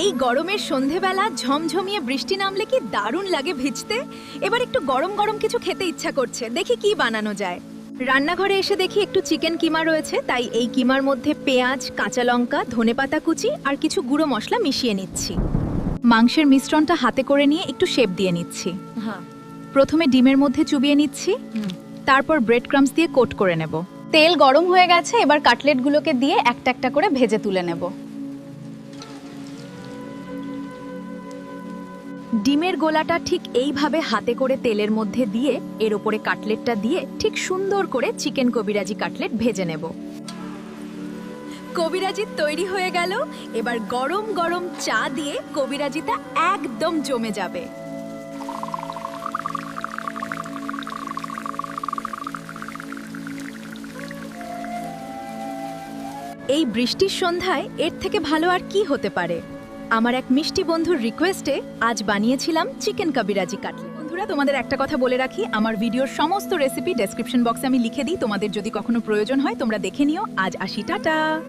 এই গরমের সন্ধেবেলা ঝমঝমিয়ে বৃষ্টি নামলে কি দারুণ লাগে ভিজতে। এবার একটু গরম গরম কিছু খেতে ইচ্ছা করছে, দেখি কি বানানো যায়। রান্নাঘরে এসে দেখি একটু চিকেন কিমা রয়েছে, তাই এই কিমার মধ্যে পেঁয়াজ, কাঁচা লঙ্কা, ধনেপাতা কুচি আর কিছু গুঁড়ো মশলা মিশিয়ে নিচ্ছি। মাংসের মিশ্রণটা হাতে করে নিয়ে একটু শেপ দিয়ে নিচ্ছি। প্রথমে ডিমের মধ্যে চুবিয়ে নিচ্ছি, তারপর ব্রেড ক্রাম্বস দিয়ে কোট করে নেব। তেল গরম হয়ে গেছে, এবার কাটলেটগুলোকে দিয়ে একটা একটা করে ভেজে তুলে নেব। ডিমের গোলাটা ঠিক এইভাবে হাতে করে তেলের মধ্যে দিয়ে এর উপরে কাটলেটটা দিয়ে ঠিক সুন্দর করে চিকেন কবিরাজি কাটলেট ভেজে নেব। কবিরাজি তৈরি হয়ে গেল। এবার গরম গরম চা দিয়ে কবিরাজিটা একদম জমে যাবে। এই বৃষ্টির সন্ধ্যায় এর থেকে ভালো আর কি হতে পারে। আমার এক মিষ্টি বন্ধুর রিকোয়েস্টে আজ বানিয়েছিলাম চিকেন কবিরাজি কাটলেট। বন্ধুরা, তোমাদের একটা কথা বলে রাখি, আমার ভিডিওর সমস্ত রেসিপি ডেসক্রিপশন বক্সে আমি লিখে দিই, তোমাদের যদি কখনো প্রয়োজন হয় তোমরা দেখে নিও। আজ আসি, টাটা।